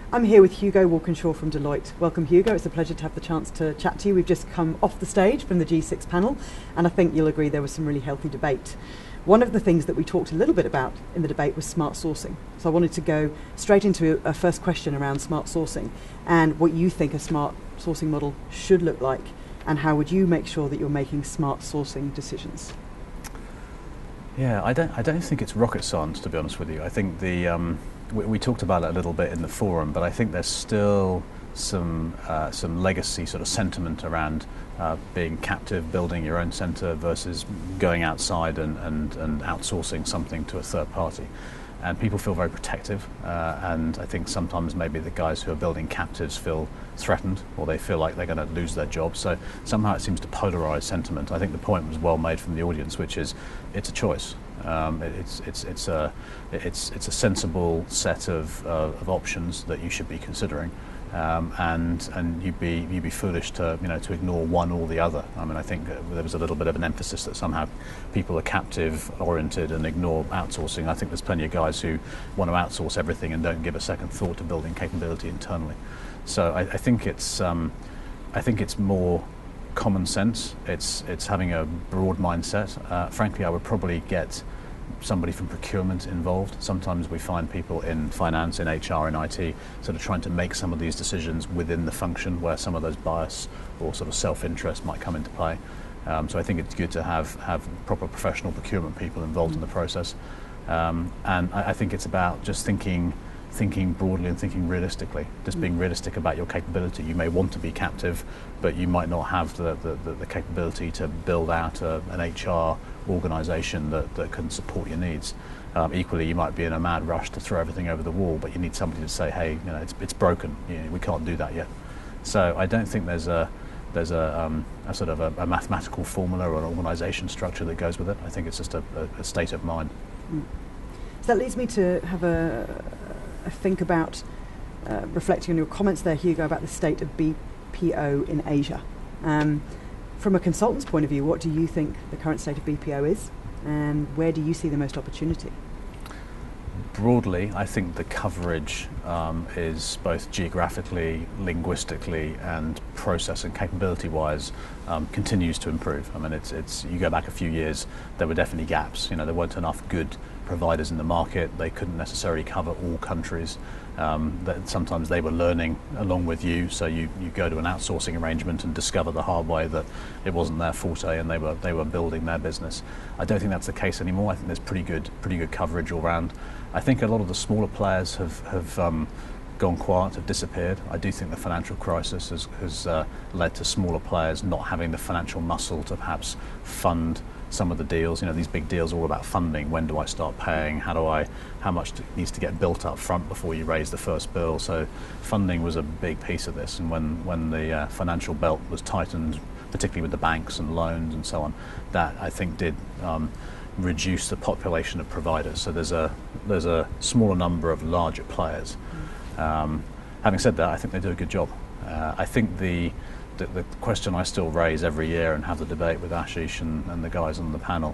I'm here with Hugo Walkinshaw from Deloitte. Welcome, Hugo. It's a pleasure to have the chance to chat to you. We've just come off the stage from the G6 panel, and I think you'll agree there was some really healthy debate. One of the things that we talked a little bit about in the debate was smart sourcing. So I wanted to go straight into a first question around smart sourcing and what you think a smart sourcing model should look like, and how would you make sure that you're making smart sourcing decisions? Yeah, I don't think it's rocket science, to be honest with you. I think we talked about it a little bit in the forum, but I think there's still some legacy sort of sentiment around being captive, building your own centre versus going outside and outsourcing something to a third party. And people feel very protective, and I think sometimes maybe the guys who are building captives feel threatened, or they feel like they're going to lose their job. So somehow it seems to polarise sentiment. I think the point was well made from the audience, which is it's a choice. It's a sensible set of options that you should be considering, and you'd be foolish to ignore one or the other. I mean, I think there was a little bit of an emphasis that somehow people are captive oriented and ignore outsourcing. I think there's plenty of guys who want to outsource everything and don't give a second thought to building capability internally. So I think it's more common sense. It's having a broad mindset. Frankly, I would probably get somebody from procurement involved. Sometimes we find people in finance, in HR, in IT, sort of trying to make some of these decisions within the function where some of those bias or sort of self-interest might come into play. So I think it's good to have proper professional procurement people involved in the process. And I think it's about just thinking broadly and thinking realistically, just being realistic about your capability. You may want to be captive, but you might not have the capability to build out an HR organisation that can support your needs. Equally, you might be in a mad rush to throw everything over the wall, but you need somebody to say, hey, it's broken. We can't do that yet. So I don't think there's a sort of a mathematical formula or an organisation structure that goes with it. I think it's just a state of mind. So that leads me to have a think about reflecting on your comments there, Hugo, about the state of BPO in Asia. From a consultant's point of view, what do you think the current state of BPO is, and where do you see the most opportunity? Broadly, I think the coverage is both geographically, linguistically, and process and capability-wise continues to improve. I mean, it's you go back a few years, there were definitely gaps. There weren't enough good providers in the market. They couldn't necessarily cover all countries. That sometimes they were learning along with you, so you go to an outsourcing arrangement and discover the hard way that it wasn't their forte, and they were building their business. I don't think that's the case anymore. I think there's pretty good coverage all around. I think a lot of the smaller players have gone quiet, have disappeared. I do think the financial crisis has led to smaller players not having the financial muscle to perhaps fund some of the deals. These big deals are all about funding. When do I start paying? How much needs to get built up front before you raise the first bill? So funding was a big piece of this, and when the financial belt was tightened, particularly with the banks and loans and so on, that I think did reduce the population of providers. So there's a smaller number of larger players. Having said that, I think they do a good job. I think the question I still raise every year and have the debate with Ashish and the guys on the panel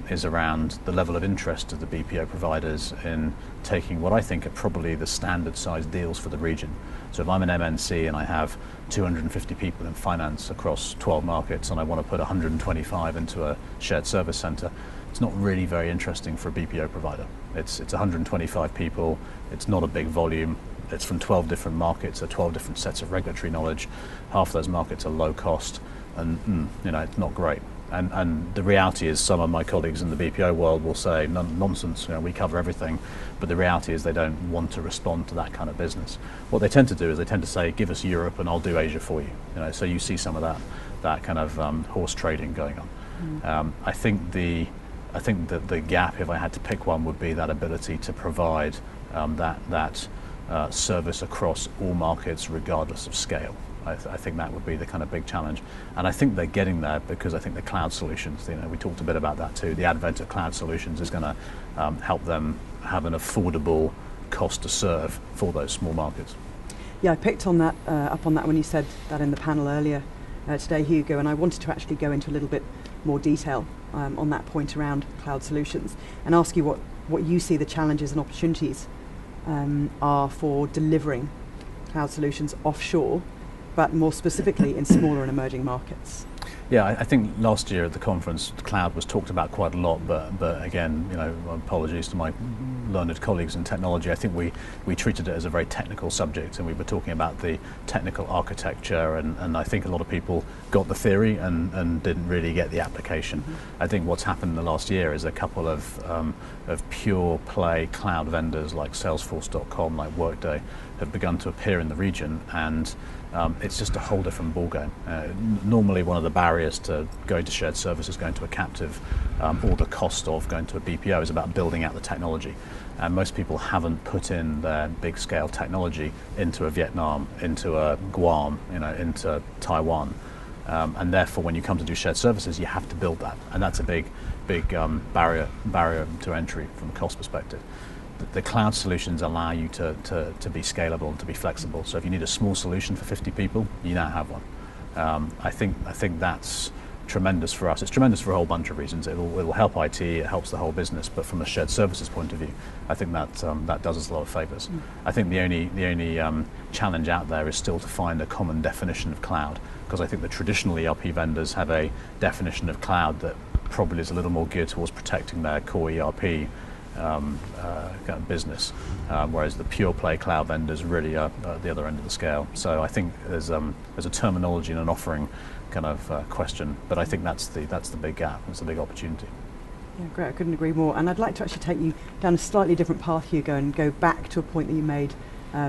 is around the level of interest of the BPO providers in taking what I think are probably the standard size deals for the region. So if I'm an MNC and I have 250 people in finance across 12 markets and I want to put 125 into a shared service centre, it's not really very interesting for a BPO provider. It's 125 people, it's not a big volume. It's from 12 different markets, 12 different sets of regulatory knowledge. Half those markets are low cost, and it's not great. And the reality is, some of my colleagues in the BPO world will say, nonsense, we cover everything. But the reality is they don't want to respond to that kind of business. What they tend to do is they tend to say, give us Europe and I'll do Asia for you. So you see some of that kind of horse trading going on. I think that the gap, if I had to pick one, would be that ability to provide that service across all markets regardless of scale. I think that would be the kind of big challenge, and I think they're getting there because I think the cloud solutions, we talked a bit about that too, the advent of cloud solutions is going to help them have an affordable cost to serve for those small markets. Yeah, I picked on that up on that when you said that in the panel earlier today, Hugo, and I wanted to actually go into a little bit more detail on that point around cloud solutions and ask you what you see the challenges and opportunities are for delivering cloud solutions offshore, but more specifically in smaller and emerging markets? Yeah, I think last year at the conference, cloud was talked about quite a lot, but again, apologies to my learned colleagues in technology. I think we treated it as a very technical subject, and we were talking about the technical architecture, and I think a lot of people got the theory and didn't really get the application. Mm-hmm. I think what's happened in the last year is a couple of pure play cloud vendors like Salesforce.com, like Workday, have begun to appear in the region, and it's just a whole different ballgame. Normally one of the barriers to going to shared services, going to a captive, or the cost of going to a BPO is about building out the technology. And most people haven't put in their big scale technology into a Vietnam, into a Guam, into Taiwan. And therefore when you come to do shared services, you have to build that. And that's a big barrier to entry from a cost perspective. The cloud solutions allow you to be scalable and to be flexible. So if you need a small solution for 50 people, you now have one. I think that's tremendous for us. It's tremendous for a whole bunch of reasons. It'll help IT, it helps the whole business, but from a shared services point of view, I think that does us a lot of favors. I think the only challenge out there is still to find a common definition of cloud, because I think the traditional ERP vendors have a definition of cloud that probably is a little more geared towards protecting their core ERP kind of business, whereas the pure play cloud vendors really are at the other end of the scale. So I think there's a terminology and an offering kind of question, but I think that's the big gap. It's a big opportunity. Yeah, great. I couldn't agree more. And I'd like to actually take you down a slightly different path, Hugo, and go back to a point that you made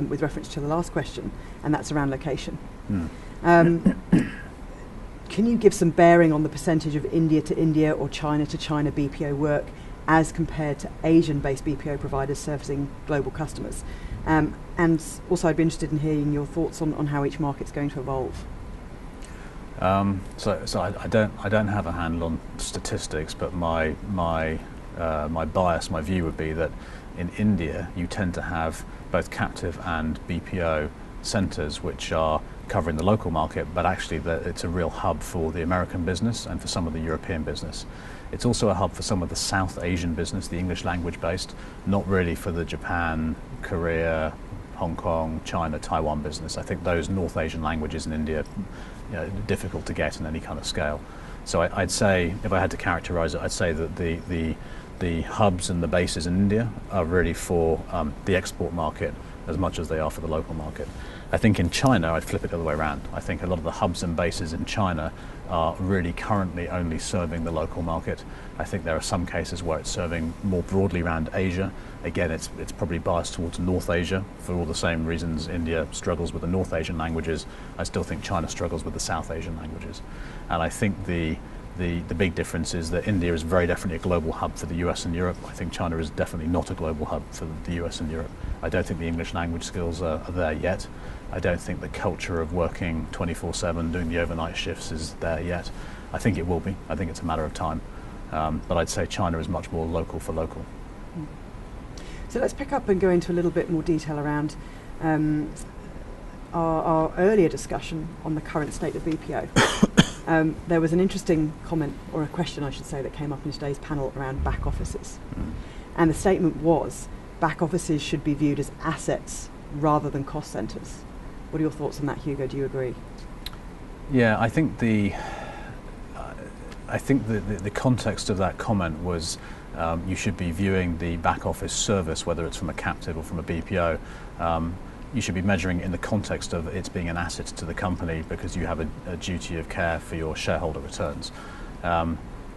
with reference to the last question, and that's around location. Can you give some bearing on the percentage of India to India or China to China BPO work as compared to Asian-based BPO providers servicing global customers? And also I'd be interested in hearing your thoughts on how each market's going to evolve. So I don't have a handle on statistics, but my bias, my view would be that in India you tend to have both captive and BPO centres which are covering the local market, but actually it's a real hub for the American business and for some of the European business. It's also a hub for some of the South Asian business, the English language based, not really for the Japan, Korea, Hong Kong, China, Taiwan business. I think those North Asian languages in India, difficult to get in any kind of scale. So I'd say, if I had to characterise it, I'd say that the hubs and the bases in India are really for the export market as much as they are for the local market. I think in China, I'd flip it the other way around. I think a lot of the hubs and bases in China are really currently only serving the local market. I think there are some cases where it's serving more broadly around Asia. Again, it's probably biased towards North Asia for all the same reasons India struggles with the North Asian languages. I still think China struggles with the South Asian languages. And I think the big difference is that India is very definitely a global hub for the US and Europe. I think China is definitely not a global hub for the US and Europe. I don't think the English language skills are there yet. I don't think the culture of working 24/7, doing the overnight shifts is there yet. I think it will be. I think it's a matter of time. But I'd say China is much more local for local. So let's pick up and go into a little bit more detail around our earlier discussion on the current state of BPO. There was an interesting comment, or a question I should say, that came up in today's panel around back offices. And the statement was, back offices should be viewed as assets rather than cost centres. What are your thoughts on that, Hugo? Do you agree? Yeah, I think the context of that comment was you should be viewing the back office service, whether it's from a captive or from a BPO, you should be measuring it in the context of it's being an asset to the company because you have a duty of care for your shareholder returns.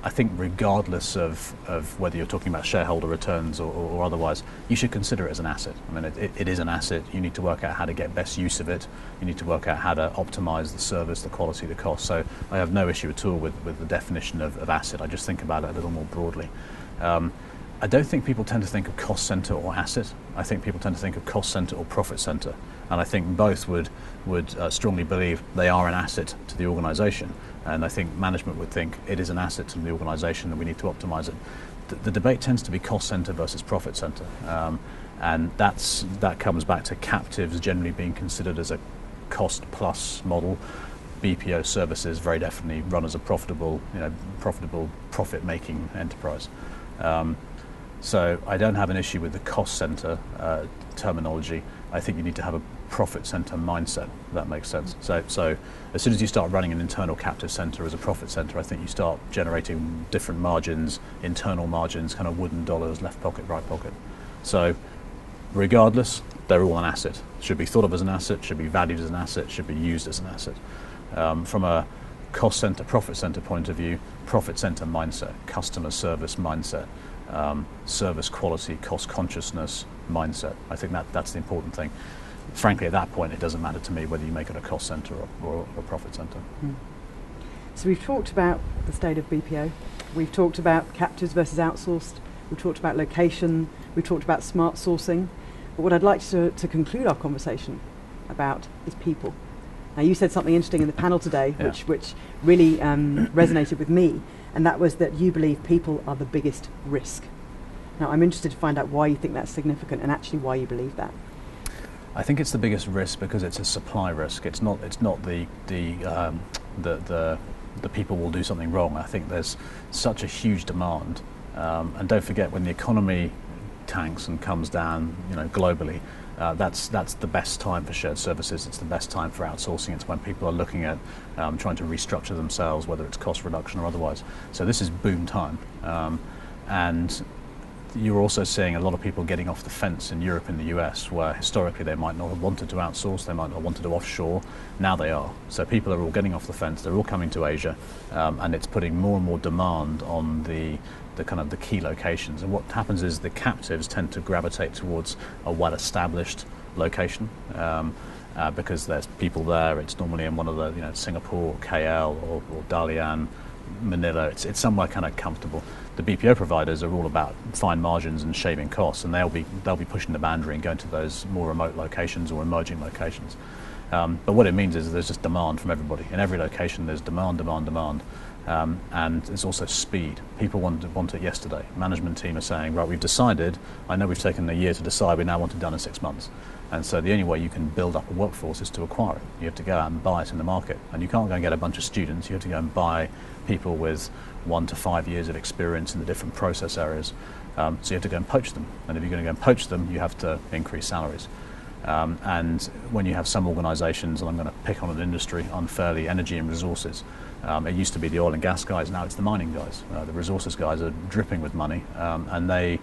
I think regardless of whether you're talking about shareholder returns or otherwise, you should consider it as an asset. I mean, it is an asset. You need to work out how to get best use of it. You need to work out how to optimize the service, the quality, the cost. So I have no issue at all with the definition of asset. I just think about it a little more broadly. I don't think people tend to think of cost center or asset. I think people tend to think of cost center or profit center. And I think both would strongly believe they are an asset to the organization. And I think management would think it is an asset to the organization and we need to optimize it. The debate tends to be cost center versus profit center. And that comes back to captives generally being considered as a cost plus model. BPO services very definitely run as a profitable profit-making enterprise. So I don't have an issue with the cost center terminology, I think you need to have a profit center mindset, if that makes sense. So as soon as you start running an internal captive center as a profit center, I think you start generating different margins, internal margins, kind of wooden dollars, left pocket, right pocket. So regardless, they're all an asset. Should be thought of as an asset, should be valued as an asset, should be used as an asset. From a cost center, profit center point of view, profit center mindset, customer service mindset, service quality, cost consciousness mindset. I think that's the important thing. Frankly, at that point, it doesn't matter to me whether you make it a cost center or a profit center. So we've talked about the state of BPO. We've talked about captives versus outsourced. We've talked about location. We've talked about smart sourcing. But what I'd like to conclude our conversation about is people. Now, you said something interesting in the panel today, which really resonated with me, and that was that you believe people are the biggest risk. Now, I'm interested to find out why you think that's significant and actually why you believe that. I think it's the biggest risk because it's a supply risk. It's not the people will do something wrong. I think there's such a huge demand, and don't forget when the economy tanks and comes down, globally. That's the best time for shared services. It's the best time for outsourcing. It's when people are looking at trying to restructure themselves, whether it's cost reduction or otherwise. So this is boom time, and you're also seeing a lot of people getting off the fence in Europe and the US, where historically they might not have wanted to outsource, they might not have wanted to offshore. Now they are. So people are all getting off the fence. They're all coming to Asia, and it's putting more and more demand on the kind of the key locations. And what happens is the captives tend to gravitate towards a well-established location because there's people there. It's normally in one of the Singapore, KL, or Dalian, Manila. It's somewhere kind of comfortable. The BPO providers are all about fine margins and shaving costs, and they'll be pushing the boundary and going to those more remote locations or emerging locations. But what it means is there's just demand from everybody. In every location, there's demand. And there's also speed. People want it yesterday. Management team are saying, right, we've decided, I know we've taken a year to decide, we now want it done in 6 months. And so the only way you can build up a workforce is to acquire it. You have to go out and buy it in the market. And you can't go and get a bunch of students, you have to go and buy people with 1 to 5 years of experience in the different process areas. So you have to go and poach them. And if you're going to go and poach them, you have to increase salaries. And when you have some organisations, and I'm going to pick on an industry unfairly, energy and resources, it used to be the oil and gas guys, now it's the mining guys. The resources guys are dripping with money, and they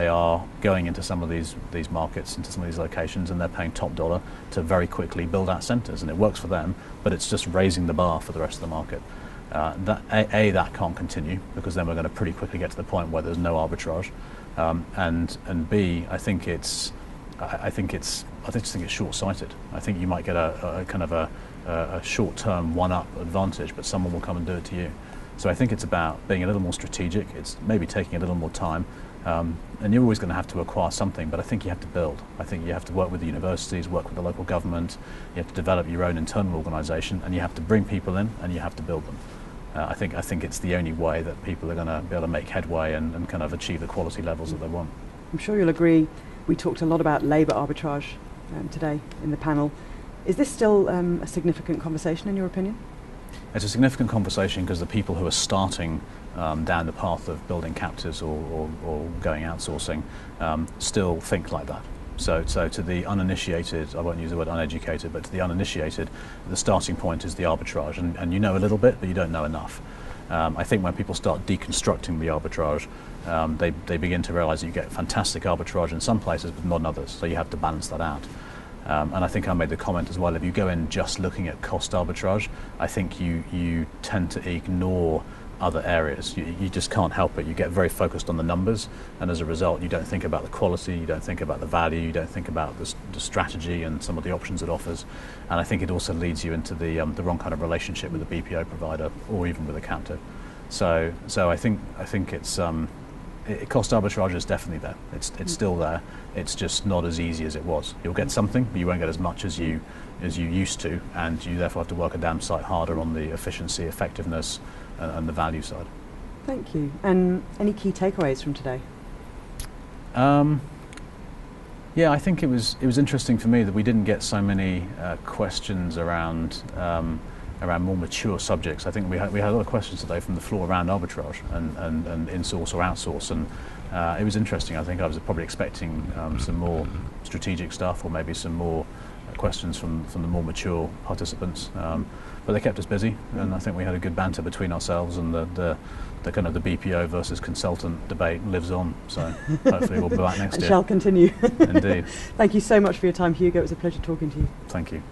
are going into some of these markets, into some of these locations, and they're paying top dollar to very quickly build out centres, and it works for them, but it's just raising the bar for the rest of the market. That can't continue, because then we're going to pretty quickly get to the point where there's no arbitrage, and B, I think it's short-sighted. I think you might get a kind of a short-term one-up advantage, but someone will come and do it to you. So I think it's about being a little more strategic. It's maybe taking a little more time, and you're always going to have to acquire something, but I think you have to build. I think you have to work with the universities, work with the local government, you have to develop your own internal organisation, and you have to bring people in, and you have to build them. I think it's the only way that people are going to be able to make headway and kind of achieve the quality levels that they want. I'm sure you'll agree. We talked a lot about labour arbitrage today in the panel. Is this still a significant conversation in your opinion? It's a significant conversation because the people who are starting down the path of building captives or going outsourcing still think like that. So to the uninitiated, I won't use the word uneducated, but to the uninitiated, the starting point is the arbitrage. And you know a little bit, but you don't know enough. I think when people start deconstructing the arbitrage, they begin to realise that you get fantastic arbitrage in some places, but not in others. So you have to balance that out. And I think I made the comment as well, if you go in just looking at cost arbitrage, I think you tend to ignore other areas. You just can't help it. You get very focused on the numbers, and as a result, you don't think about the quality, you don't think about the value, you don't think about the strategy and some of the options it offers. And I think it also leads you into the wrong kind of relationship with a BPO provider or even with a captive. So I think it's cost arbitrage is definitely there. It's still there. It's just not as easy as it was. You'll get something, but you won't get as much as you used to, and you therefore have to work a damn sight harder on the efficiency, effectiveness, and the value side. Thank you. And any key takeaways from today? Yeah, I think it was interesting for me that we didn't get so many questions around more mature subjects. I think we had a lot of questions today from the floor around arbitrage and in-source or outsource, and It was interesting. I think I was probably expecting some more strategic stuff, or maybe some more questions from the more mature participants. But they kept us busy, and I think we had a good banter between ourselves, and the kind of the BPO versus consultant debate lives on. So hopefully we'll be back next year. Shall continue. Indeed. Thank you so much for your time, Hugo. It was a pleasure talking to you. Thank you.